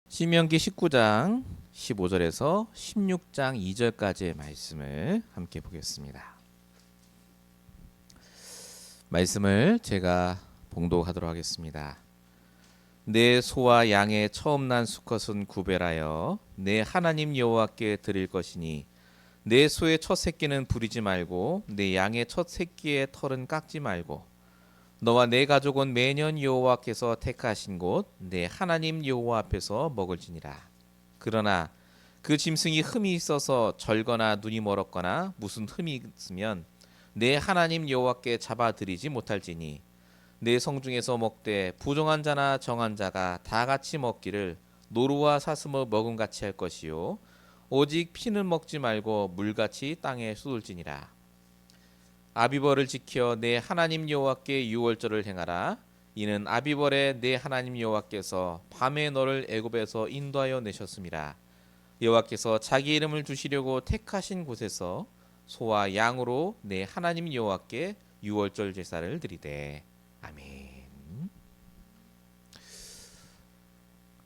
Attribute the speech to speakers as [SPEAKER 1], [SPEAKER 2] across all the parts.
[SPEAKER 1] 신명기 19장 15절에서 16장 2절까지의 말씀을 함께 보겠습니다. 말씀을 제가 봉독하도록 하겠습니다. 내 소와 양의 처음 난 수컷은 구별하여 내 하나님 여호와께 드릴 것이니 내 소의 첫 새끼는 부리지 말고 내 양의 첫 새끼의 털은 깎지 말고 너와 내 가족은 매년 여호와께서 택하신 곳 내 하나님 여호와 앞에서 먹을지니라. 그러나 그 짐승이 흠이 있어서 절거나 눈이 멀었거나 무슨 흠이 있으면 내 하나님 여호와께 잡아드리지 못할지니 내 성중에서 먹되 부정한 자나 정한 자가 다 같이 먹기를 노루와 사슴을 먹음같이 할 것이요 오직 피는 먹지 말고 물같이 땅에 쏟을지니라. 아비벌을 지켜 내 하나님 여호와께 유월절을 행하라. 이는 아비벌에 내 하나님 여호와께서 밤에 너를 애굽에서 인도하여 내셨음이라. 여호와께서 자기 이름을 두시려고 택하신 곳에서 소와 양으로 내 하나님 여호와께 유월절 제사를 드리되. 아멘.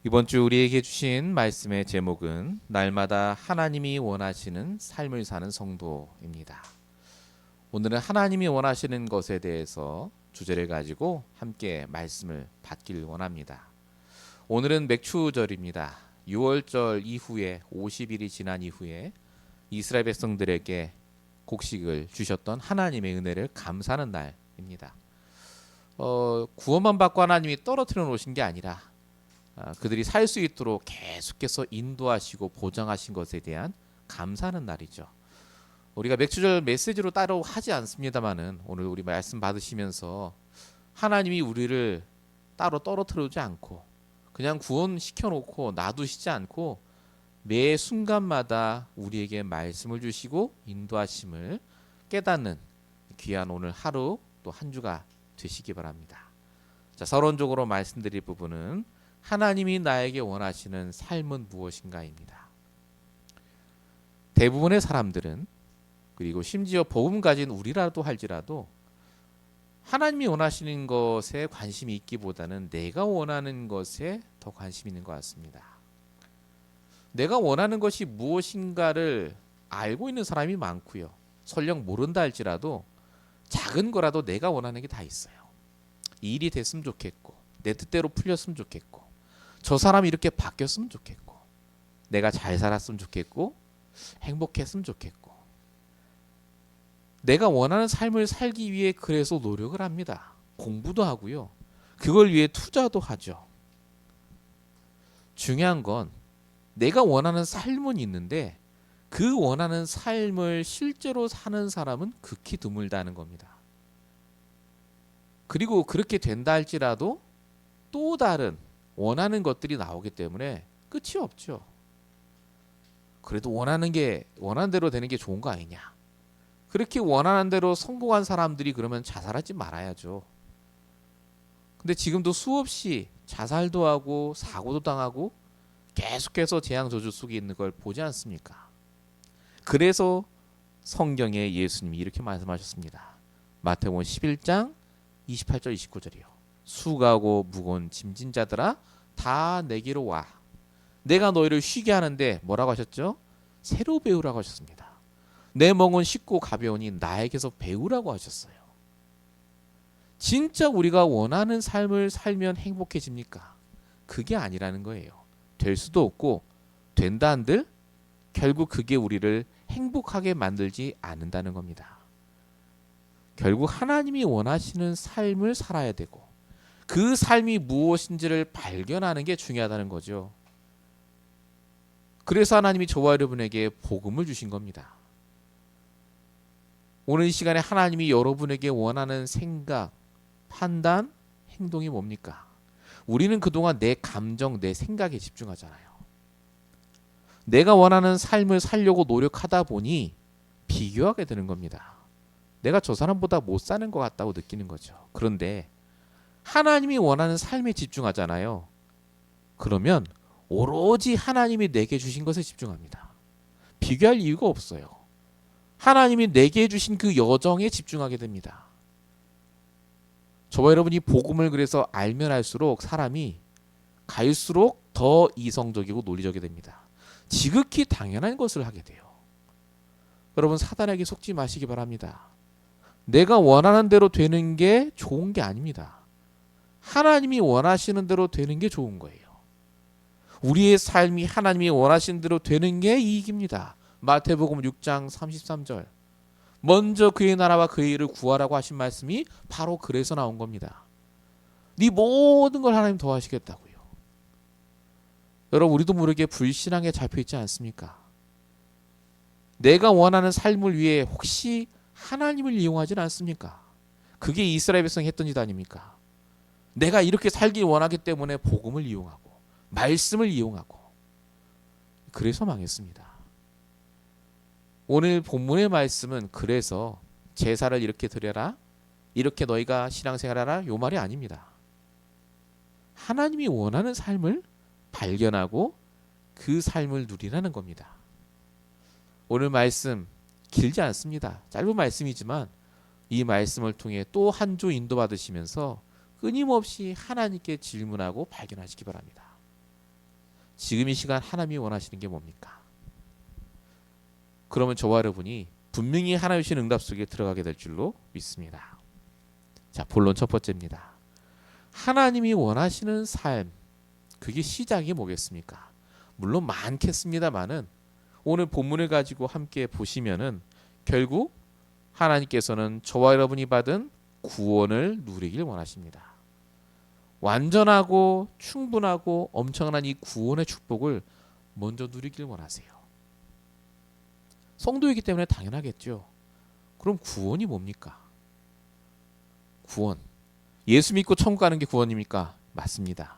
[SPEAKER 1] 이번 주 우리에게 주신 말씀의 제목은 날마다 하나님이 원하시는 삶을 사는 성도입니다. 오늘은 하나님이 원하시는 것에 대해서 주제를 가지고 함께 말씀을 받기를 원합니다. 오늘은 맥추절입니다. 6월절 이후에 50일이 지난 이후에 이스라엘 백성들에게 곡식을 주셨던 하나님의 은혜를 감사하는 날입니다. 구원만 받고 하나님이 떨어뜨려 놓으신 게 아니라 그들이 살 수 있도록 계속해서 인도하시고 보장하신 것에 대한 감사하는 날이죠. 우리가 맥주절 메시지로 따로 하지 않습니다만은 오늘 우리 말씀 받으시면서 하나님이 우리를 따로 떨어뜨리지 않고 그냥 구원시켜 놓고 놔두시지 않고 매 순간마다 우리에게 말씀을 주시고 인도하심을 깨닫는 귀한 오늘 하루 또 한 주가 되시기 바랍니다. 자, 서론적으로 말씀드릴 부분은 하나님이 나에게 원하시는 삶은 무엇인가입니다. 대부분의 사람들은 그리고 심지어 복음 가진 우리라도 할지라도 하나님이 원하시는 것에 관심이 있기보다는 내가 원하는 것에 더 관심이 있는 것 같습니다. 내가 원하는 것이 무엇인가를 알고 있는 사람이 많고요. 설령 모른다 할지라도 작은 거라도 내가 원하는 게 다 있어요. 이 일이 됐으면 좋겠고 내 뜻대로 풀렸으면 좋겠고 저 사람이 이렇게 바뀌었으면 좋겠고 내가 잘 살았으면 좋겠고 행복했으면 좋겠고 내가 원하는 삶을 살기 위해 그래서 노력을 합니다. 공부도 하고요. 그걸 위해 투자도 하죠. 중요한 건 내가 원하는 삶은 있는데 그 원하는 삶을 실제로 사는 사람은 극히 드물다는 겁니다. 그리고 그렇게 된다 할지라도 또 다른 원하는 것들이 나오기 때문에 끝이 없죠. 그래도 원하는 대로 되는 게 좋은 거 아니냐. 그렇게 원하는 대로 성공한 사람들이 그러면 자살하지 말아야죠. 근데 지금도 수없이 자살도 하고 사고도 당하고 계속해서 재앙 저주 속에 있는 걸 보지 않습니까? 그래서 성경에 예수님이 이렇게 말씀하셨습니다. 마태복음 11장 28절 29절이요. 수고하고 무거운 짐진 자들아 다 내게로 와. 내가 너희를 쉬게 하는데 뭐라고 하셨죠? 새로 배우라고 하셨습니다. 내 멍은 쉽고 가벼우니 나에게서 배우라고 하셨어요. 진짜 우리가 원하는 삶을 살면 행복해집니까? 그게 아니라는 거예요. 될 수도 없고 된다 한들 결국 그게 우리를 행복하게 만들지 않는다는 겁니다. 결국 하나님이 원하시는 삶을 살아야 되고 그 삶이 무엇인지를 발견하는 게 중요하다는 거죠. 그래서 하나님이 저와 여러분에게 복음을 주신 겁니다. 오늘 이 시간에 하나님이 여러분에게 원하는 생각, 판단, 행동이 뭡니까? 우리는 그동안 내 감정, 내 생각에 집중하잖아요. 내가 원하는 삶을 살려고 노력하다 보니 비교하게 되는 겁니다. 내가 저 사람보다 못 사는 것 같다고 느끼는 거죠. 그런데 하나님이 원하는 삶에 집중하잖아요. 그러면 오로지 하나님이 내게 주신 것에 집중합니다. 비교할 이유가 없어요. 하나님이 내게 주신 그 여정에 집중하게 됩니다. 저와 여러분이 복음을 그래서 알면 알수록 사람이 갈수록 더 더 이성적이고 논리적이 됩니다. 지극히 당연한 것을 하게 돼요. 여러분, 사단에게 속지 마시기 바랍니다. 내가 원하는 대로 되는 게 좋은 게 아닙니다. 하나님이 원하시는 대로 되는 게 좋은 거예요. 우리의 삶이 하나님이 원하시는 대로 되는 게 이익입니다. 마태복음 6장 33절. 먼저 그의 나라와 그의 일을 구하라고 하신 말씀이 바로 그래서 나온 겁니다. 네 모든 걸 하나님 더하시겠다고요. 여러분, 우리도 모르게 불신앙에 잡혀있지 않습니까? 내가 원하는 삶을 위해 혹시 하나님을 이용하지는 않습니까? 그게 이스라엘 백성이 했던 짓 아닙니까? 내가 이렇게 살기 원하기 때문에 복음을 이용하고 말씀을 이용하고, 그래서 망했습니다. 오늘 본문의 말씀은 그래서 제사를 이렇게 드려라, 이렇게 너희가 신앙생활하라, 요 말이 아닙니다. 하나님이 원하는 삶을 발견하고 그 삶을 누리라는 겁니다. 오늘 말씀 길지 않습니다. 짧은 말씀이지만 이 말씀을 통해 또 한 주 인도받으시면서 끊임없이 하나님께 질문하고 발견하시기 바랍니다. 지금 이 시간 하나님이 원하시는 게 뭡니까? 그러면 저와 여러분이 분명히 하나님 주신 응답 속에 들어가게 될 줄로 믿습니다. 자, 본론 첫 번째입니다. 하나님이 원하시는 삶, 그게 시작이 뭐겠습니까? 물론 많겠습니다만은 오늘 본문을 가지고 함께 보시면은 결국 하나님께서는 저와 여러분이 받은 구원을 누리길 원하십니다. 완전하고 충분하고 엄청난 이 구원의 축복을 먼저 누리길 원하세요. 성도이기 때문에 당연하겠죠. 그럼 구원이 뭡니까? 구원. 예수 믿고 천국 가는 게 구원입니까? 맞습니다.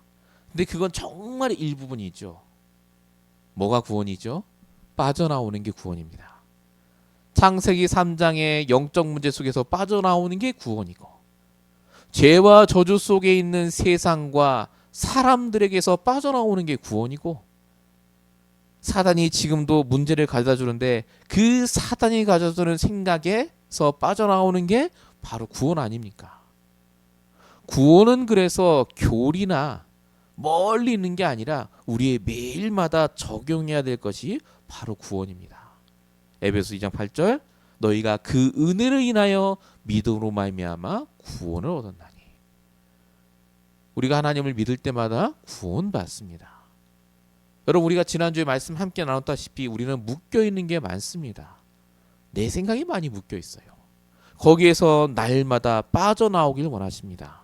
[SPEAKER 1] 근데 그건 정말 일부분이죠. 뭐가 구원이죠? 빠져나오는 게 구원입니다. 창세기 3장의 영적 문제 속에서 빠져나오는 게 구원이고, 죄와 저주 속에 있는 세상과 사람들에게서 빠져나오는 게 구원이고, 사단이 지금도 문제를 가져다 주는데 그 사단이 가져다 주는 생각에서 빠져나오는 게 바로 구원 아닙니까? 구원은 그래서 교리나 멀리 있는 게 아니라 우리의 매일마다 적용해야 될 것이 바로 구원입니다. 에베소 2장 8절, 너희가 그 은혜를 인하여 믿음으로 말미암아 구원을 얻었나니. 우리가 하나님을 믿을 때마다 구원받습니다. 여러분, 우리가 지난주에 말씀 함께 나눴다시피 우리는 묶여있는 게 많습니다. 내 생각이 많이 묶여있어요. 거기에서 날마다 빠져나오길 원하십니다.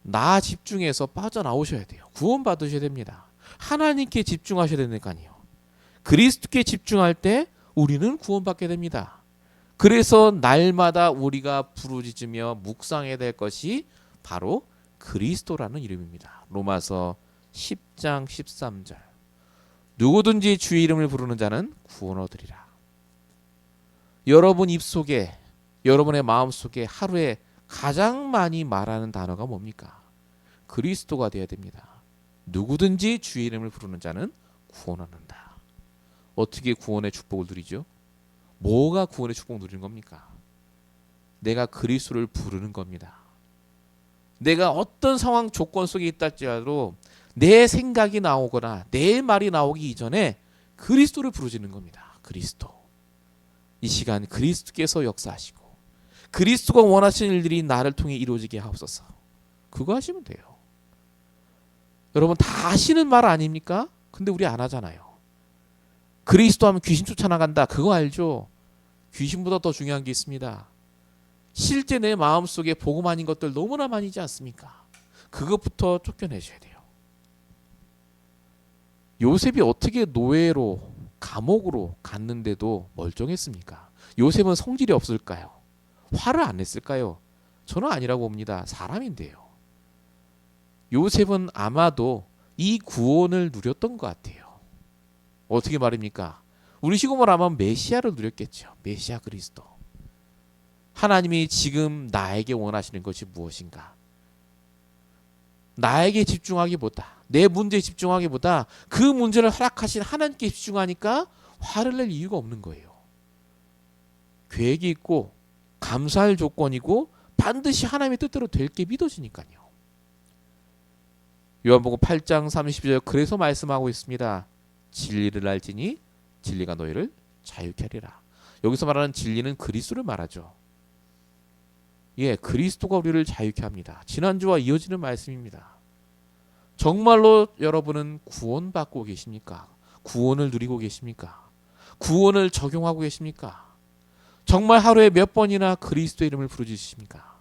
[SPEAKER 1] 나 집중해서 빠져나오셔야 돼요. 구원받으셔야 됩니다. 하나님께 집중하셔야 되니까요. 그리스도께 집중할 때 우리는 구원받게 됩니다. 그래서 날마다 우리가 부르짖으며 묵상해야 될 것이 바로 그리스도라는 이름입니다. 로마서 10장 13절. 누구든지 주의 이름을 부르는 자는 구원 얻으리라. 여러분 입속에, 여러분의 마음속에 하루에 가장 많이 말하는 단어가 뭡니까? 그리스도가 되어야 됩니다. 누구든지 주의 이름을 부르는 자는 구원 얻는다. 어떻게 구원의 축복을 누리죠? 뭐가 구원의 축복을 누리는 겁니까? 내가 그리스도를 부르는 겁니다. 내가 어떤 상황 조건 속에 있다 할지라도 내 생각이 나오거나 내 말이 나오기 이전에 그리스도를 부르짖는 겁니다. 그리스도. 이 시간 그리스도께서 역사하시고 그리스도가 원하시는 일들이 나를 통해 이루어지게 하옵소서. 그거 하시면 돼요. 여러분, 다 하시는 말 아닙니까? 근데 우리 안 하잖아요. 그리스도 하면 귀신 쫓아나간다. 그거 알죠? 귀신보다 더 중요한 게 있습니다. 실제 내 마음속에 복음 아닌 것들 너무나 많이지 않습니까? 그것부터 쫓겨내셔야 돼요. 요셉이 어떻게 노예로 감옥으로 갔는데도 멀쩡했습니까? 요셉은 성질이 없을까요? 화를 안 냈을까요? 저는 아니라고 봅니다. 사람인데요. 요셉은 아마도 이 구원을 누렸던 것 같아요. 어떻게 말입니까? 우리 식으로 하면 메시아를 누렸겠죠. 메시아 그리스도. 하나님이 지금 나에게 원하시는 것이 무엇인가? 나에게 집중하기보다, 내 문제에 집중하기보다 그 문제를 허락하신 하나님께 집중하니까 화를 낼 이유가 없는 거예요. 계획이 있고 감사할 조건이고 반드시 하나님의 뜻대로 될 게 믿어지니까요. 요한복음 8장 32절 그래서 말씀하고 있습니다. 진리를 알지니 진리가 너희를 자유케 하리라. 여기서 말하는 진리는 그리스도를 말하죠. 예, 그리스도가 우리를 자유케 합니다. 지난주와 이어지는 말씀입니다. 정말로 여러분은 구원받고 계십니까? 구원을 누리고 계십니까? 구원을 적용하고 계십니까? 정말 하루에 몇 번이나 그리스도 이름을 부르짖으십니까?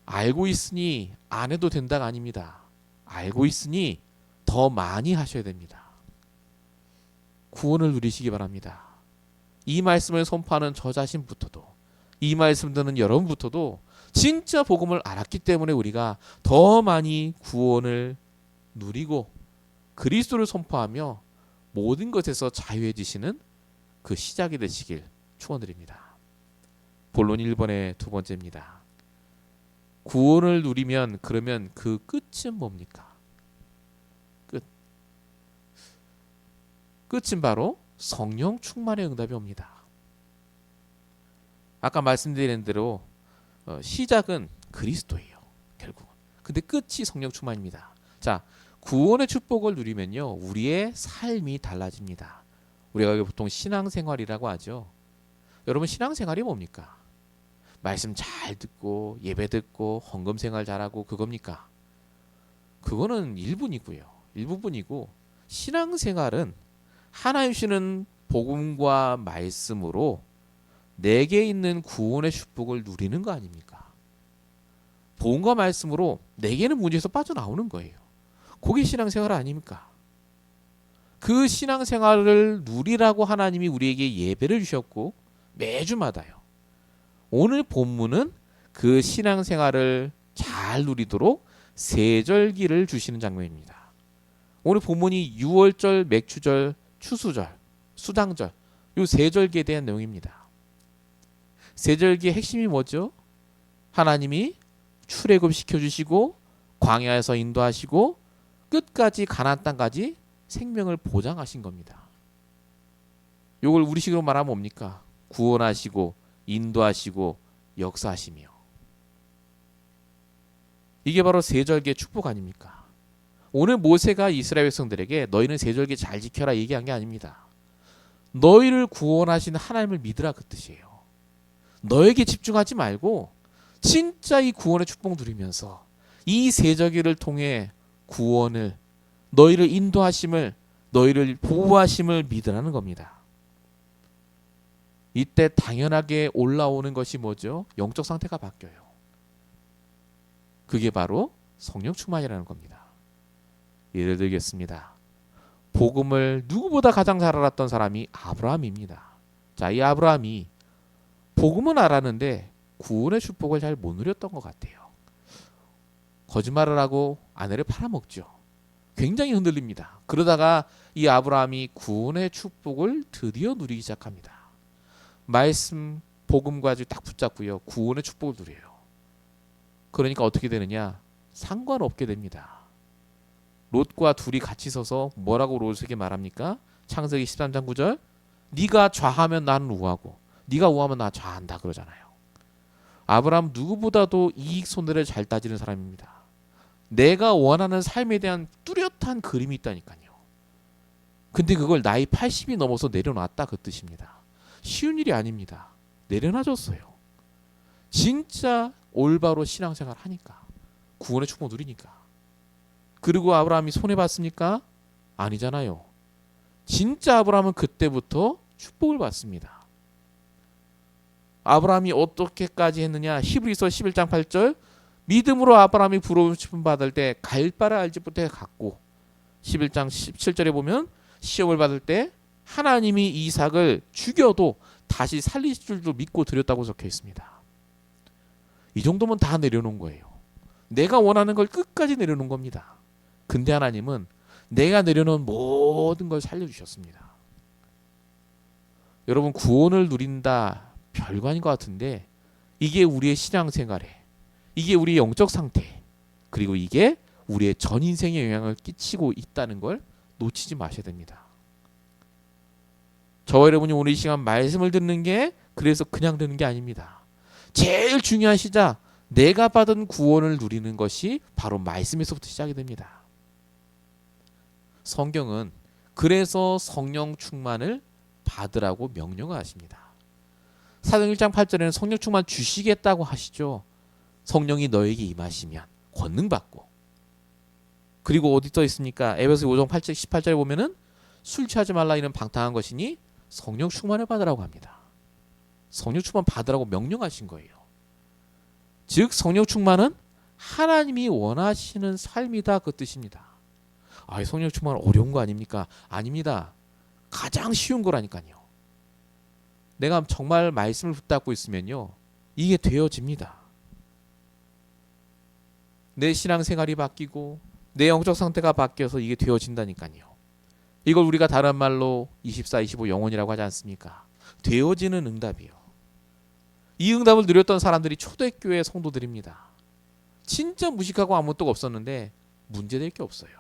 [SPEAKER 1] 알고 있으니 안 해도 된다가 아닙니다. 알고 있으니 더 많이 하셔야 됩니다. 구원을 누리시기 바랍니다. 이 말씀을 선포하는 저 자신부터도, 이 말씀 듣는 여러분부터도 진짜 복음을 알았기 때문에 우리가 더 많이 구원을 누리고 그리스도를 선포하며 모든 것에서 자유해지시는 그 시작이 되시길 축원드립니다. 본론 1번의 두 번째입니다. 구원을 누리면 그러면 그 끝은 뭡니까? 끝은 바로 성령 충만의 응답이 옵니다. 아까 말씀드린 대로 시작은 그리스도예요. 결국은. 근데 끝이 성령 충만입니다. 자, 구원의 축복을 누리면요, 우리의 삶이 달라집니다. 우리가 보통 신앙생활이라고 하죠. 여러분, 신앙생활이 뭡니까? 말씀 잘 듣고 예배 듣고 헌금생활 잘하고 그겁니까? 그거는 일부분이고요. 일부분이고 신앙생활은 하나님 주시는 복음과 말씀으로 내게 있는 구원의 축복을 누리는 거 아닙니까? 복음과 말씀으로 내게는 문제에서 빠져나오는 거예요. 그게 신앙생활 아닙니까? 그 신앙생활을 누리라고 하나님이 우리에게 예배를 주셨고 매주마다요. 오늘 본문은 그 신앙생활을 잘 누리도록 세절기를 주시는 장면입니다. 오늘 본문이 유월절, 맥추절, 추수절, 수당절 이 세절기에 대한 내용입니다. 세절기의 핵심이 뭐죠? 하나님이 출애굽 시켜주시고 광야에서 인도하시고 끝까지 가나안 땅까지 생명을 보장하신 겁니다. 이걸 우리식으로 말하면 뭡니까? 구원하시고 인도하시고 역사하시며, 이게 바로 세절기의 축복 아닙니까? 오늘 모세가 이스라엘 백성들에게 너희는 세절기 잘 지켜라 얘기한 게 아닙니다. 너희를 구원하시는 하나님을 믿으라 그 뜻이에요. 너에게 집중하지 말고 진짜 이 구원의 축복 누리면서 이 세절기를 통해 구원을, 너희를 인도하심을, 너희를 보호하심을 믿으라는 겁니다. 이때 당연하게 올라오는 것이 뭐죠? 영적 상태가 바뀌어요. 그게 바로 성령 충만이라는 겁니다. 예를 들겠습니다. 복음을 누구보다 가장 잘 알았던 사람이 아브라함입니다. 자, 이 아브라함이 복음은 알았는데 구원의 축복을 잘 못 누렸던 것 같아요. 거짓말을 하고 아내를 팔아먹죠. 굉장히 흔들립니다. 그러다가 이 아브라함이 구원의 축복을 드디어 누리기 시작합니다. 말씀, 복음과 아주 딱 붙잡고요. 구원의 축복을 누려요. 그러니까 어떻게 되느냐? 상관없게 됩니다. 롯과 둘이 같이 서서 뭐라고 롯에게 말합니까? 창세기 13장 9절 네가 좌하면 나는 우하고 네가 우하면 나 좌한다 그러잖아요. 아브라함 누구보다도 이익 손해를 잘 따지는 사람입니다. 내가 원하는 삶에 대한 뚜렷한 그림이 있다니까요. 근데 그걸 나이 80이 넘어서 내려놨다 그 뜻입니다. 쉬운 일이 아닙니다. 내려놔줬어요. 진짜 올바로 신앙생활 하니까, 구원의 축복 누리니까. 그리고 아브라함이 손해봤습니까? 아니잖아요. 진짜 아브라함은 그때부터 축복을 받습니다. 아브라함이 어떻게까지 했느냐? 히브리서 11장 8절 믿음으로 아브라함이 부르심 받을 때 갈 바를 알지 못해 갔고, 11장 17절에 보면 시험을 받을 때 하나님이 이삭을 죽여도 다시 살리실 줄도 믿고 드렸다고 적혀 있습니다. 이 정도면 다 내려놓은 거예요. 내가 원하는 걸 끝까지 내려놓은 겁니다. 근데 하나님은 내가 내려놓은 모든 걸 살려주셨습니다. 여러분, 구원을 누린다 별거 아닌 것 같은데 이게 우리의 신앙생활에, 이게 우리의 영적 상태, 그리고 이게 우리의 전 인생에 영향을 끼치고 있다는 걸 놓치지 마셔야 됩니다. 저와 여러분이 오늘 이 시간 말씀을 듣는 게 그래서 그냥 듣는 게 아닙니다. 제일 중요한 시작, 내가 받은 구원을 누리는 것이 바로 말씀에서부터 시작이 됩니다. 성경은 그래서 성령 충만을 받으라고 명령을 하십니다. 사도행 1장 8절에는 성령 충만 주시겠다고 하시죠. 성령이 너에게 임하시면 권능 받고, 그리고 어디 써 있습니까? 에베소 5장 18절에 보면은 술 취하지 말라 이는 방탕한 것이니 성령 충만을 받으라고 합니다. 성령 충만 받으라고 명령하신 거예요. 즉 성령 충만은 하나님이 원하시는 삶이다, 그 뜻입니다. 아, 성령 충만 어려운 거 아닙니까? 아닙니다. 가장 쉬운 거라니까요. 내가 정말 말씀을 붙잡고 있으면요, 이게 되어집니다. 내 신앙생활이 바뀌고 내 영적 상태가 바뀌어서 이게 되어진다니까요. 이걸 우리가 다른 말로 24, 25 영혼이라고 하지 않습니까? 되어지는 응답이요. 이 응답을 누렸던 사람들이 초대교회 성도들입니다. 진짜 무식하고 아무것도 없었는데 문제될 게 없어요.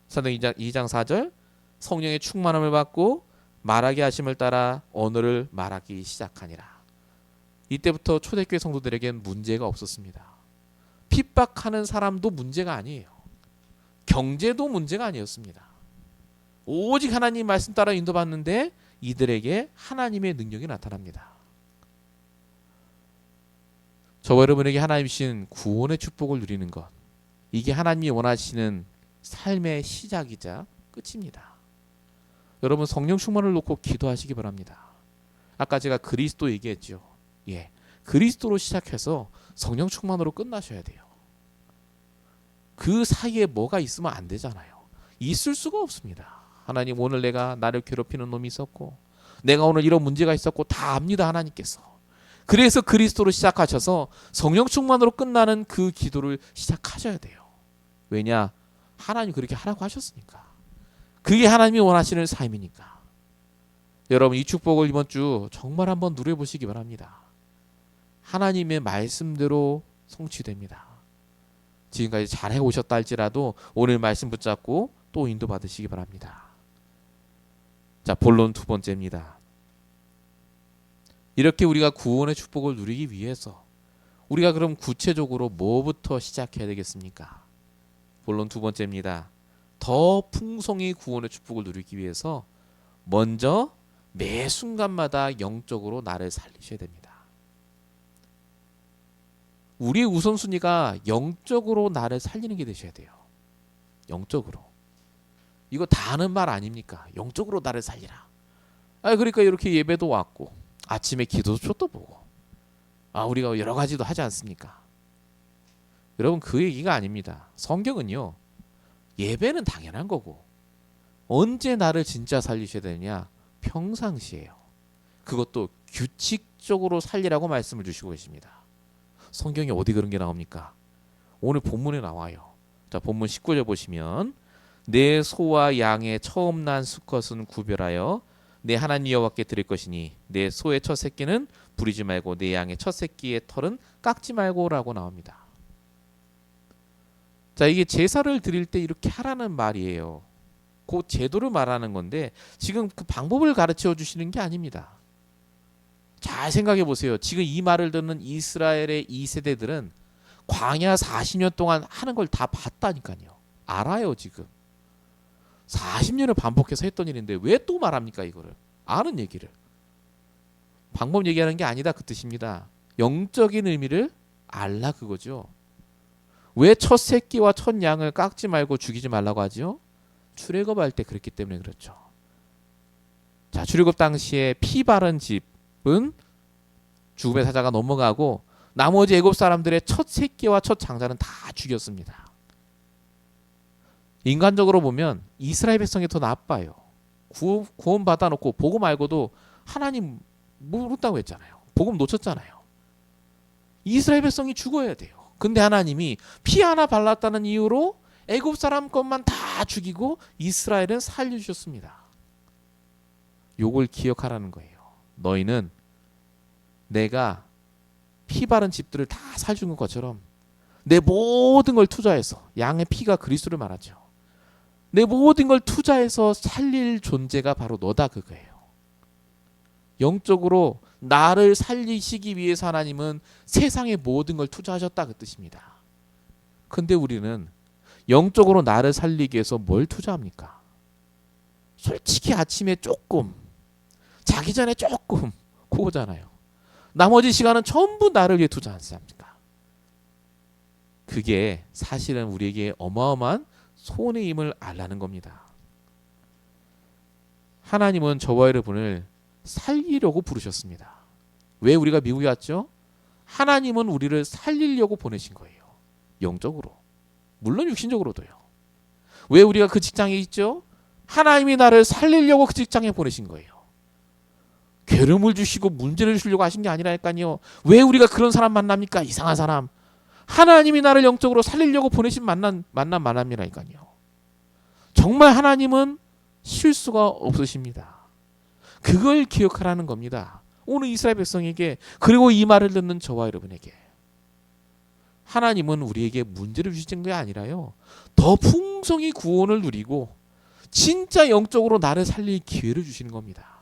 [SPEAKER 1] 사도행 2장 4절, 성령의 충만함을 받고 말하게 하심을 따라 언어를 말하기 시작하니라. 이때부터 초대교회 성도들에겐 문제가 없었습니다. 핍박하는 사람도 문제가 아니에요. 경제도 문제가 아니었습니다. 오직 하나님 말씀 따라 인도받는데 이들에게 하나님의 능력이 나타납니다. 저와 여러분에게 하나님 주신 구원의 축복을 누리는 것, 이게 하나님이 원하시는 삶의 시작이자 끝입니다. 여러분 성령 충만을 놓고 기도하시기 바랍니다. 아까 제가 그리스도 얘기했죠. 예, 그리스도로 시작해서 성령 충만으로 끝나셔야 돼요. 그 사이에 뭐가 있으면 안 되잖아요. 있을 수가 없습니다. 하나님, 오늘 내가 나를 괴롭히는 놈이 있었고 내가 오늘 이런 문제가 있었고 다 압니다, 하나님께서. 그래서 그리스도로 시작하셔서 성령 충만으로 끝나는 그 기도를 시작하셔야 돼요. 왜냐? 하나님 그렇게 하라고 하셨으니까. 그게 하나님이 원하시는 삶이니까. 여러분 이 축복을 이번 주 정말 한번 누려보시기 바랍니다. 하나님의 말씀대로 성취됩니다. 지금까지 잘 해오셨다 할지라도 오늘 말씀 붙잡고 또 인도받으시기 바랍니다. 자, 본론 두 번째입니다. 이렇게 우리가 구원의 축복을 누리기 위해서 우리가 그럼 구체적으로 뭐부터 시작해야 되겠습니까? 본론 두 번째입니다. 더 풍성히 구원의 축복을 누리기 위해서 먼저 매 순간마다 영적으로 나를 살리셔야 됩니다. 우리의 우선순위가 영적으로 나를 살리는 게 되셔야 돼요. 영적으로. 이거 다 하는 말 아닙니까? 영적으로 나를 살리라. 그러니까 이렇게 예배도 왔고 아침에 기도도 보고 우리가 여러 가지도 하지 않습니까? 여러분 그 얘기가 아닙니다. 성경은요, 예배는 당연한 거고 언제 나를 진짜 살리셔야 되느냐? 평상시에요. 그것도 규칙적으로 살리라고 말씀을 주시고 계십니다. 성경에 어디 그런 게 나옵니까? 오늘 본문에 나와요. 자, 본문 19절 보시면 내 소와 양의 처음 난 수컷은 구별하여 내 하나님 여호와께 드릴 것이니 내 소의 첫 새끼는 부리지 말고 내 양의 첫 새끼의 털은 깎지 말고라고 나옵니다. 자, 이게 제사를 드릴 때 이렇게 하라는 말이에요. 그 제도를 말하는 건데 지금 그 방법을 가르쳐 주시는 게 아닙니다. 잘 생각해 보세요. 지금 이 말을 듣는 이스라엘의 2세대들은 광야 40년 동안 하는 걸 다 봤다니까요. 알아요. 지금 40년을 반복해서 했던 일인데 왜 또 말합니까? 이거를 아는 얘기를. 방법 얘기하는 게 아니다, 그 뜻입니다. 영적인 의미를 알라, 그거죠. 왜 첫 새끼와 첫 양을 깎지 말고 죽이지 말라고 하죠? 출애굽할 때 그랬기 때문에 그렇죠. 자, 출애굽 당시에 피 바른 집은 죽음의 사자가 넘어가고 나머지 애굽 사람들의 첫 새끼와 첫 장자는 다 죽였습니다. 인간적으로 보면 이스라엘 백성이 더 나빠요. 구원 받아놓고 복음 알고도 하나님 모른다고 했잖아요. 복음 놓쳤잖아요. 이스라엘 백성이 죽어야 돼요. 근데 하나님이 피 하나 발랐다는 이유로 애굽 사람 것만 다 죽이고 이스라엘은 살려주셨습니다. 요걸 기억하라는 거예요. 너희는 내가 피 바른 집들을 다 살준 것처럼 내 모든 걸 투자해서, 양의 피가 그리스도를 말하죠. 내 모든 걸 투자해서 살릴 존재가 바로 너다, 그거예요. 영적으로 나를 살리시기 위해서 하나님은 세상의 모든 걸 투자하셨다 그 뜻입니다. 근데 우리는 영적으로 나를 살리기 위해서 뭘 투자합니까? 솔직히 아침에 조금, 자기 전에 조금, 그거잖아요. 나머지 시간은 전부 나를 위해 투자하지 않습니까? 그게 사실은 우리에게 어마어마한 손의 힘을 알라는 겁니다. 하나님은 저와 여러분을 살리려고 부르셨습니다. 왜 우리가 미국에 왔죠? 하나님은 우리를 살리려고 보내신 거예요. 영적으로. 물론 육신적으로도요. 왜 우리가 그 직장에 있죠? 하나님이 나를 살리려고 그 직장에 보내신 거예요. 괴로움을 주시고 문제를 주시려고 하신 게 아니라니까요. 왜 우리가 그런 사람 만납니까? 이상한 사람. 하나님이 나를 영적으로 살리려고 보내신 만남이라니까요. 정말 하나님은 실수가 없으십니다. 그걸 기억하라는 겁니다. 오늘 이스라엘 백성에게, 그리고 이 말을 듣는 저와 여러분에게. 하나님은 우리에게 문제를 주시는 게 아니라요, 더 풍성히 구원을 누리고 진짜 영적으로 나를 살릴 기회를 주시는 겁니다.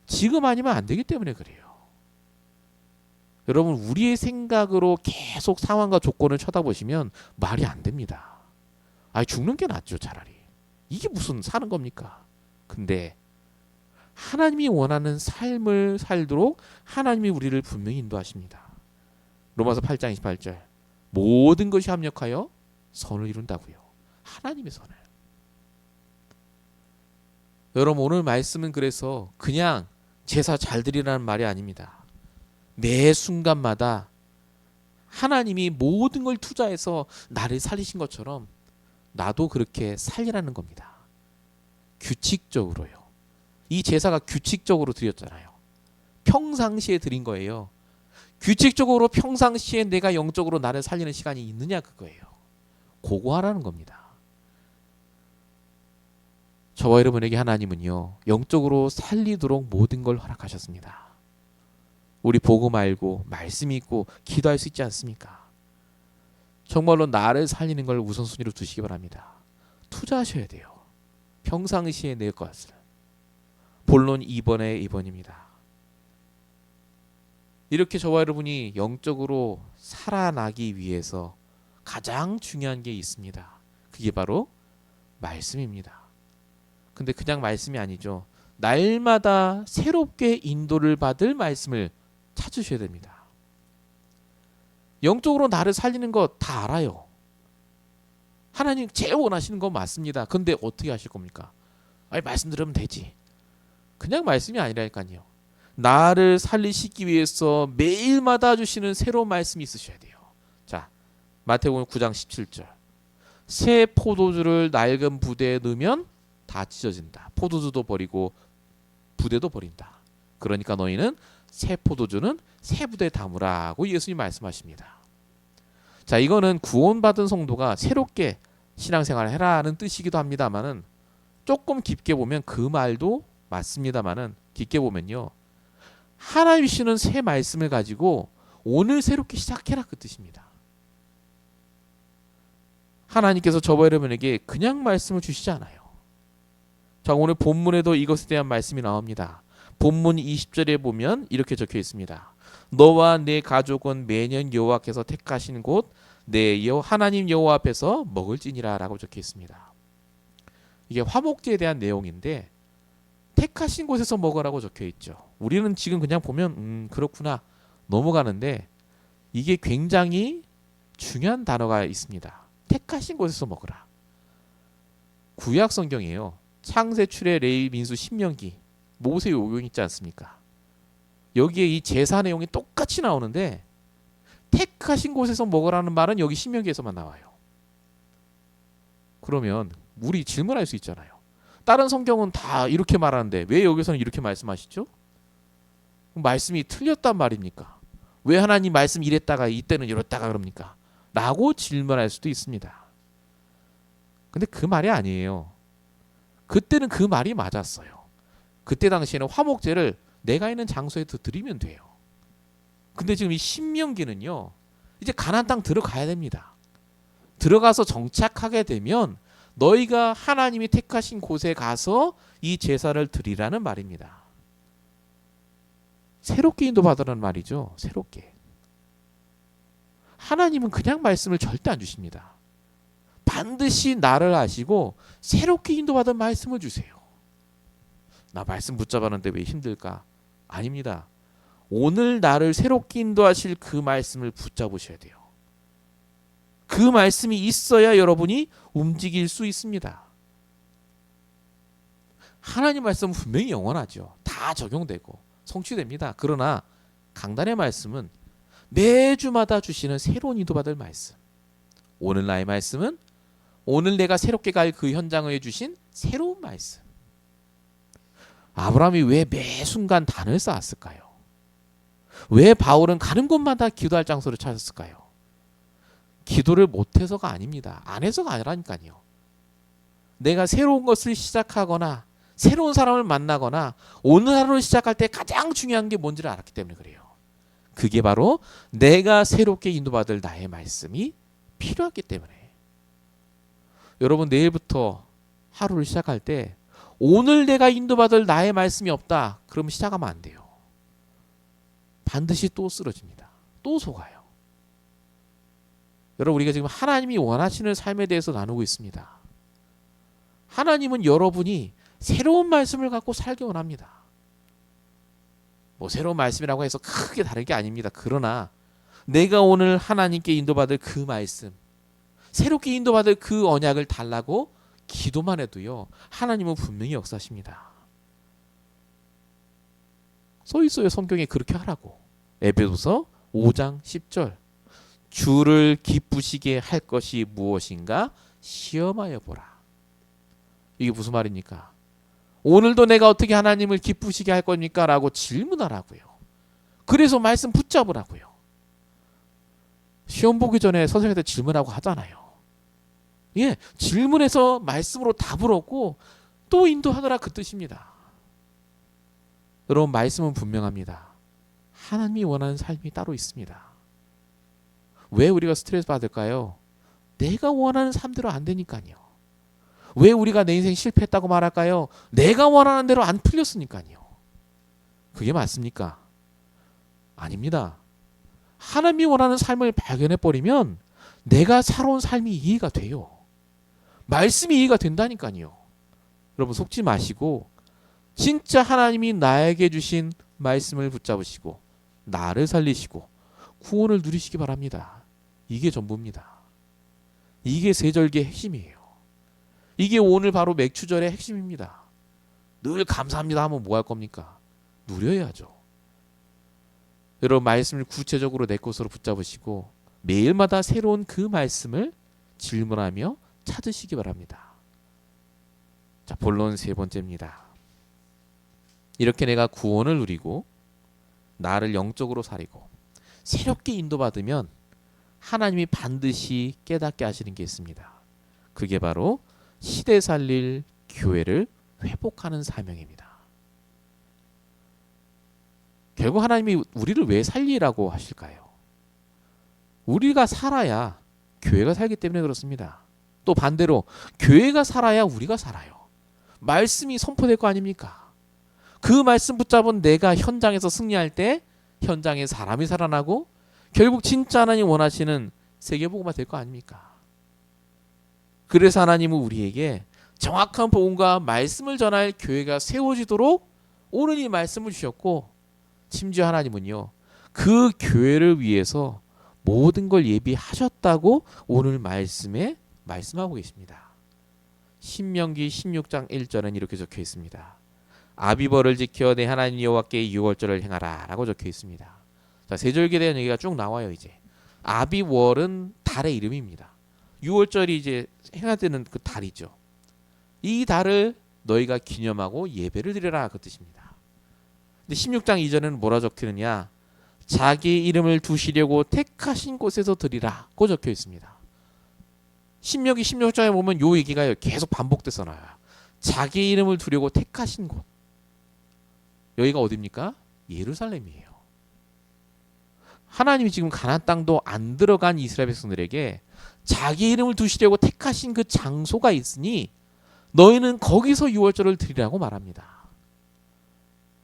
[SPEAKER 1] 지금 아니면 안 되기 때문에 그래요. 여러분, 우리의 생각으로 계속 상황과 조건을 쳐다보시면 말이 안 됩니다. 죽는 게 낫죠, 차라리. 이게 무슨 사는 겁니까? 근데 하나님이 원하는 삶을 살도록 하나님이 우리를 분명히 인도하십니다. 로마서 8장 28절. 모든 것이 합력하여 선을 이룬다고요. 하나님의 선을. 여러분, 오늘 말씀은 그래서 그냥 제사 잘 드리라는 말이 아닙니다. 매 순간마다 하나님이 모든 걸 투자해서 나를 살리신 것처럼 나도 그렇게 살리라는 겁니다. 규칙적으로요. 이 제사가 규칙적으로 드렸잖아요. 평상시에 드린 거예요. 규칙적으로 평상시에 내가 영적으로 나를 살리는 시간이 있느냐 그거예요. 그거 하라는 겁니다. 저와 여러분에게 하나님은요, 영적으로 살리도록 모든 걸 허락하셨습니다. 우리 복음 알고 말씀 있고 기도할 수 있지 않습니까? 정말로 나를 살리는 걸 우선순위로 두시기 바랍니다. 투자하셔야 돼요. 평상시에 내 것을. 본론 2번에 2번입니다. 이렇게 저와 여러분이 영적으로 살아나기 위해서 가장 중요한 게 있습니다. 그게 바로 말씀입니다. 근데 그냥 말씀이 아니죠. 날마다 새롭게 인도를 받을 말씀을 찾으셔야 됩니다. 영적으로 나를 살리는 거 다 알아요. 하나님 제일 원하시는 건 맞습니다. 근데 어떻게 하실 겁니까? 말씀 들으면 되지. 그냥 말씀이 아니라니까요. 나를 살리시기 위해서 매일마다 주시는 새로운 말씀이 있으셔야 돼요. 자, 마태복음 9장 17절. 새 포도주를 낡은 부대에 넣으면 다 찢어진다. 포도주도 버리고 부대도 버린다. 그러니까 너희는 새 포도주는 새 부대에 담으라고 예수님 말씀하십니다. 자, 이거는 구원받은 성도가 새롭게 신앙생활을 해라는 뜻이기도 합니다만은, 조금 깊게 보면 그 말도 맞습니다만은, 깊게 보면요, 하나님 주시는 새 말씀을 가지고 오늘 새롭게 시작해라 그 뜻입니다. 하나님께서 저와 여러분에게 그냥 말씀을 주시지 않아요. 자, 오늘 본문에도 이것에 대한 말씀이 나옵니다. 본문 20절에 보면 이렇게 적혀 있습니다. 너와 내 가족은 매년 여호와께서 택하신 곳 내 하나님 여호와 앞에서 먹을지니라 라고 적혀 있습니다. 이게 화목제에 대한 내용인데 택하신 곳에서 먹으라고 적혀 있죠. 우리는 지금 그냥 보면 그렇구나 넘어가는데, 이게 굉장히 중요한 단어가 있습니다. 택하신 곳에서 먹으라. 구약 성경이에요. 창세, 출애, 레위, 민수, 신명기, 모세오경 있지 않습니까? 여기에 이 제사 내용이 똑같이 나오는데 택하신 곳에서 먹으라는 말은 여기 신명기에서만 나와요. 그러면 우리 질문할 수 있잖아요. 다른 성경은 다 이렇게 말하는데 왜 여기서는 이렇게 말씀하시죠? 말씀이 틀렸단 말입니까? 왜 하나님 말씀 이랬다가 이때는 이랬다가 그럽니까? 라고 질문할 수도 있습니다. 근데 그 말이 아니에요. 그때는 그 말이 맞았어요. 그때 당시에는 화목제를 내가 있는 장소에 드리면 돼요. 근데 지금 이 신명기는요, 이제 가나안 땅 들어가야 됩니다. 들어가서 정착하게 되면 너희가 하나님이 택하신 곳에 가서 이 제사를 드리라는 말입니다. 새롭게 인도받으라는 말이죠. 새롭게. 하나님은 그냥 말씀을 절대 안 주십니다. 반드시 나를 아시고 새롭게 인도받은 말씀을 주세요. 나 말씀 붙잡았는데 왜 힘들까? 아닙니다. 오늘 나를 새롭게 인도하실 그 말씀을 붙잡으셔야 돼요. 그 말씀이 있어야 여러분이 움직일 수 있습니다. 하나님 말씀은 분명히 영원하죠. 다 적용되고 성취됩니다. 그러나 강단의 말씀은 매주마다 주시는 새로운 인도받을 말씀. 오늘 나의 말씀은 오늘 내가 새롭게 갈 그 현장을 해주신 새로운 말씀. 아브라함이 왜 매 순간 단을 쌓았을까요? 왜 바울은 가는 곳마다 기도할 장소를 찾았을까요? 기도를 못해서가 아닙니다. 안 해서가 아니라니까요. 내가 새로운 것을 시작하거나 새로운 사람을 만나거나 오늘 하루를 시작할 때 가장 중요한 게 뭔지를 알았기 때문에 그래요. 그게 바로 내가 새롭게 인도받을 나의 말씀이 필요하기 때문에. 여러분 내일부터 하루를 시작할 때 오늘 내가 인도받을 나의 말씀이 없다. 그러면 시작하면 안 돼요. 반드시 또 쓰러집니다. 또 속아요. 여러분 우리가 지금 하나님이 원하시는 삶에 대해서 나누고 있습니다. 하나님은 여러분이 새로운 말씀을 갖고 살기 원합니다. 뭐 새로운 말씀이라고 해서 크게 다른 게 아닙니다. 그러나 내가 오늘 하나님께 인도받을 그 말씀, 새롭게 인도받을 그 언약을 달라고 기도만 해도요. 하나님은 분명히 역사하십니다. 써 있어요. 성경에 그렇게 하라고. 에베소서 5장 10절. 주를 기쁘시게 할 것이 무엇인가 시험하여 보라. 이게 무슨 말입니까? 오늘도 내가 어떻게 하나님을 기쁘시게 할 겁니까? 라고 질문하라고요. 그래서 말씀 붙잡으라고요. 시험 보기 전에 선생님한테 질문하고 하잖아요. 예, 질문해서 말씀으로 답을 얻고 또 인도하더라 그 뜻입니다. 여러분 말씀은 분명합니다. 하나님이 원하는 삶이 따로 있습니다. 왜 우리가 스트레스 받을까요? 내가 원하는 삶대로 안 되니까요. 왜 우리가 내 인생 실패했다고 말할까요? 내가 원하는 대로 안 풀렸으니까요. 그게 맞습니까? 아닙니다. 하나님이 원하는 삶을 발견해버리면 내가 살아온 삶이 이해가 돼요. 말씀이 이해가 된다니까요. 여러분 속지 마시고 진짜 하나님이 나에게 주신 말씀을 붙잡으시고 나를 살리시고 구원을 누리시기 바랍니다. 이게 전부입니다. 이게 세절기의 핵심이에요. 이게 오늘 바로 맥추절의 핵심입니다. 늘 감사합니다 하면 뭐 할 겁니까? 누려야죠. 여러분 말씀을 구체적으로 내 것으로 붙잡으시고 매일마다 새로운 그 말씀을 질문하며 찾으시기 바랍니다. 자, 본론 세 번째입니다. 이렇게 내가 구원을 누리고 나를 영적으로 살리고 새롭게 인도받으면 하나님이 반드시 깨닫게 하시는 게 있습니다. 그게 바로 시대 살릴 교회를 회복하는 사명입니다. 결국 하나님이 우리를 왜 살리라고 하실까요? 우리가 살아야 교회가 살기 때문에 그렇습니다. 또 반대로 교회가 살아야 우리가 살아요. 말씀이 선포될 거 아닙니까? 그 말씀 붙잡은 내가 현장에서 승리할 때 현장에 사람이 살아나고 결국 진짜 하나님 원하시는 세계복음화 될 거 아닙니까? 그래서 하나님은 우리에게 정확한 복음과 말씀을 전할 교회가 세워지도록 오늘 이 말씀을 주셨고 심지어 하나님은요 그 교회를 위해서 모든 걸 예비하셨다고 오늘 말씀에 말씀하고 계십니다. 신명기 16장 1절은 이렇게 적혀 있습니다. 아비벌을 지켜 내 하나님 여호와께 유월절을 행하라 라고 적혀 있습니다. 자, 세절기에 대한 얘기가 쭉 나와요. 이제 아비월은 달의 이름입니다. 유월절이 이제 행하되는 그 달이죠. 이 달을 너희가 기념하고 예배를 드리라 그 뜻입니다. 근데 16장 이전에는 뭐라 적히느냐? 자기 이름을 두시려고 택하신 곳에서 드리라고 적혀 있습니다. 신명기 16장에 보면 요 얘기가 계속 반복돼서 나와요. 자기 이름을 두려고 택하신 곳. 여기가 어디입니까? 예루살렘이에요. 하나님이 지금 가나안 땅도 안 들어간 이스라엘 백성들에게 자기 이름을 두시려고 택하신 그 장소가 있으니 너희는 거기서 유월절을 드리라고 말합니다.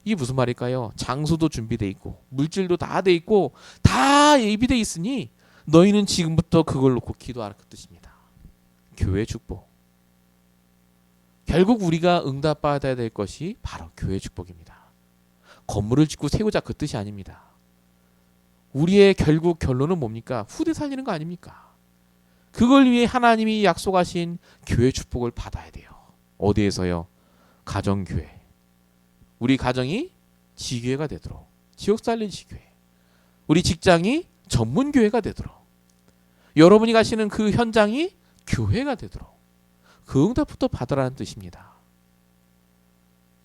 [SPEAKER 1] 이게 무슨 말일까요? 장소도 준비돼 있고 물질도 다 돼 있고 다 예비돼 있으니 너희는 지금부터 그걸 놓고 기도하라, 그 뜻입니다. 교회 축복. 결국 우리가 응답받아야 될 것이 바로 교회 축복입니다. 건물을 짓고 세우자, 그 뜻이 아닙니다. 우리의 결국 결론은 뭡니까? 후대 살리는 거 아닙니까? 그걸 위해 하나님이 약속하신 교회 축복을 받아야 돼요. 어디에서요? 가정교회. 우리 가정이 지교회가 되도록, 지옥 살린 지교회. 우리 직장이 전문교회가 되도록, 여러분이 가시는 그 현장이 교회가 되도록 그 응답부터 받으라는 뜻입니다.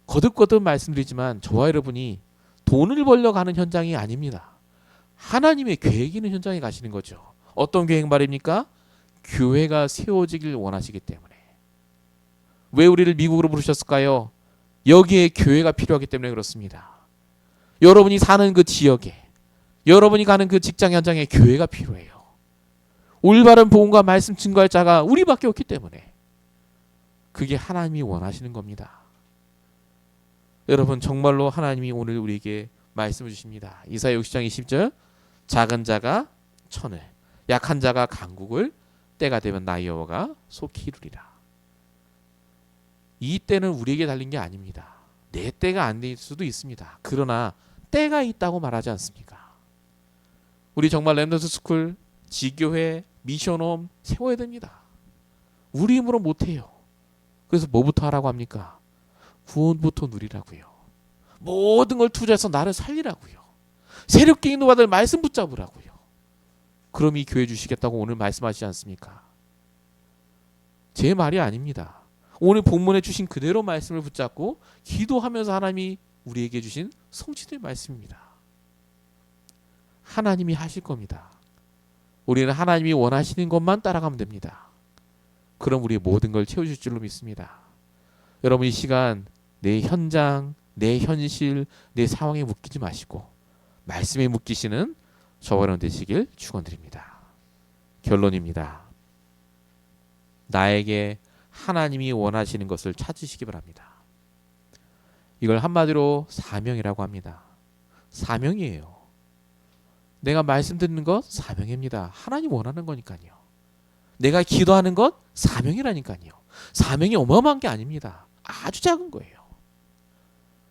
[SPEAKER 1] 거듭거듭 말씀드리지만 저와 여러분이 돈을 벌려 가는 현장이 아닙니다. 하나님의 계획이 있는 현장에 가시는 거죠. 어떤 계획 말입니까? 교회가 세워지길 원하시기 때문에. 왜 우리를 미국으로 부르셨을까요? 여기에 교회가 필요하기 때문에 그렇습니다. 여러분이 사는 그 지역에, 여러분이 가는 그 직장 현장에 교회가 필요해요. 올바른 복음과 말씀 증거할 자가 우리밖에 없기 때문에 그게 하나님이 원하시는 겁니다. 여러분, 정말로 하나님이 오늘 우리에게 말씀을 주십니다. 이사야 60장 20절, 작은 자가 천을, 약한 자가 강국을, 때가 되면 나 여호와가 속히 이루리라. 이 때는 우리에게 달린 게 아닙니다. 내 때가 안 될 수도 있습니다. 그러나 때가 있다고 말하지 않습니까? 우리 정말 렘넌트 스쿨, 지교회, 미션홈 세워야 됩니다. 우리 힘으로 못해요. 그래서 뭐부터 하라고 합니까? 구원부터 누리라고요. 모든 걸 투자해서 나를 살리라고요. 세력계 인도받을 말씀 붙잡으라고요. 그럼 이 교회 주시겠다고 오늘 말씀하시지 않습니까? 제 말이 아닙니다. 오늘 본문에 주신 그대로 말씀을 붙잡고 기도하면서 하나님이 우리에게 주신 성취될 말씀입니다. 하나님이 하실 겁니다. 우리는 하나님이 원하시는 것만 따라가면 됩니다. 그럼 우리의 모든 걸 채워줄 줄로 믿습니다. 여러분, 이 시간 내 현장, 내 현실, 내 상황에 묶이지 마시고 말씀에 묶이시는 저와 여러분 되시길 축원드립니다. 결론입니다. 나에게 하나님이 원하시는 것을 찾으시기 바랍니다. 이걸 한마디로 사명이라고 합니다. 사명이에요. 내가 말씀 듣는 것 사명입니다. 하나님 원하는 거니까요. 내가 기도하는 것 사명이라니까요. 사명이 어마어마한 게 아닙니다. 아주 작은 거예요.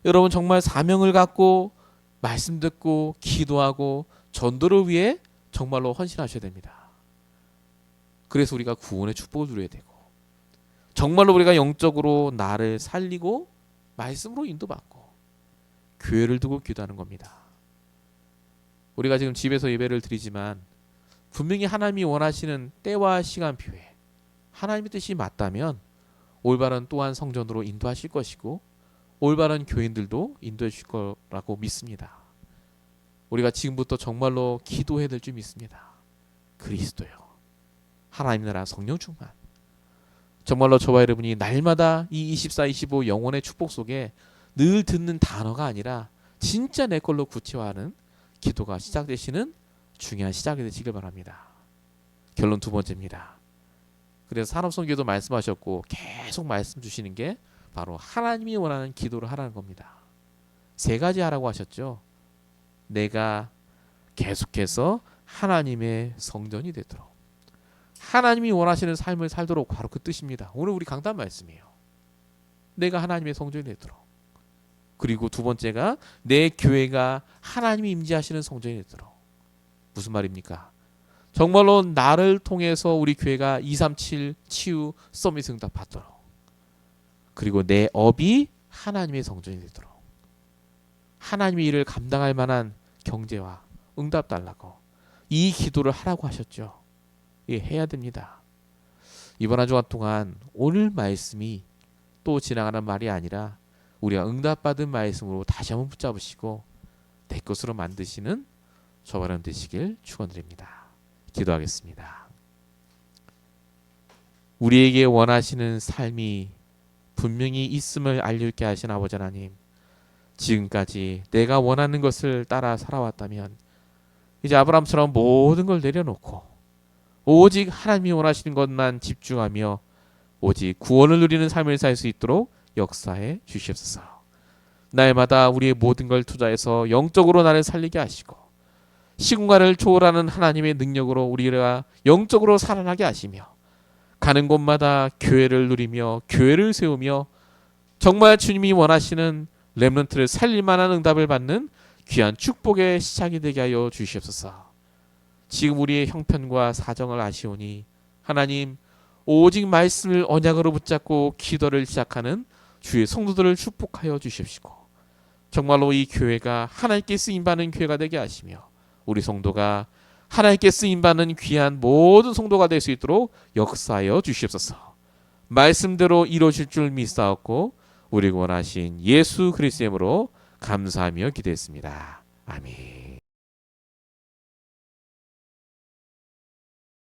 [SPEAKER 1] 여러분, 정말 사명을 갖고 말씀 듣고 기도하고 전도를 위해 정말로 헌신하셔야 됩니다. 그래서 우리가 구원의 축복을 누려야 되고, 정말로 우리가 영적으로 나를 살리고 말씀으로 인도받고 교회를 두고 기도하는 겁니다. 우리가 지금 집에서 예배를 드리지만 분명히 하나님이 원하시는 때와 시간표에 하나님의 뜻이 맞다면 올바른 또한 성전으로 인도하실 것이고 올바른 교인들도 인도해 주실 거라고 믿습니다. 우리가 지금부터 정말로 기도해야 될 줄 믿습니다. 그리스도요, 하나님 나라 성령 충만. 정말로 저와 여러분이 날마다 이 24, 25 영혼의 축복 속에 늘 듣는 단어가 아니라 진짜 내 걸로 구체화하는 기도가 시작되시는 중요한 시작이 되시길 바랍니다. 결론 두 번째입니다. 그래서 산업선교도 말씀하셨고 계속 말씀 주시는 게 바로 하나님이 원하는 기도를 하라는 겁니다. 세 가지 하라고 하셨죠. 내가 계속해서 하나님의 성전이 되도록, 하나님이 원하시는 삶을 살도록, 바로 그 뜻입니다. 오늘 우리 강단 말씀이에요. 내가 하나님의 성전이 되도록. 그리고 두 번째가 내 교회가 하나님이 임재하시는 성전이 되도록. 무슨 말입니까? 정말로 나를 통해서 우리 교회가 237 치유 서밋 응답 받도록, 그리고 내 업이 하나님의 성전이 되도록, 하나님의 일을 감당할 만한 경제와 응답 달라고 이 기도를 하라고 하셨죠. 예, 해야 됩니다. 이번 한 주간 동안 오늘 말씀이 또 지나가는 말이 아니라 우리가 응답받은 말씀으로 다시 한번 붙잡으시고 내 것으로 만드시는 저와 여러분 되시길 축원드립니다. 기도하겠습니다. 우리에게 원하시는 삶이 분명히 있음을 알게 하신 아버지 하나님, 지금까지 내가 원하는 것을 따라 살아왔다면 이제 아브라함처럼 모든 걸 내려놓고 오직 하나님이 원하시는 것만 집중하며 오직 구원을 누리는 삶을 살 수 있도록 역사해 주시옵소서. 날마다 우리의 모든 걸 투자해서 영적으로 나를 살리게 하시고 시공간을 초월하는 하나님의 능력으로 우리가 영적으로 살아나게 하시며 가는 곳마다 교회를 누리며 교회를 세우며 정말 주님이 원하시는 렘넌트를 살릴 만한 응답을 받는 귀한 축복의 시작이 되게 하여 주시옵소서. 지금 우리의 형편과 사정을 아시오니 하나님 오직 말씀을 언약으로 붙잡고 기도를 시작하는 주의 성도들을 축복하여 주십시고 정말로 이 교회가 하나님께 쓰임받는 교회가 되게 하시며 우리 성도가 하나님께 쓰임받는 귀한 모든 성도가 될 수 있도록 역사하여 주시옵소서. 말씀대로 이루어질 줄 믿사옵고 우리 원하신 예수 그리스도의 이름으로 감사하며 기도했습니다. 아멘.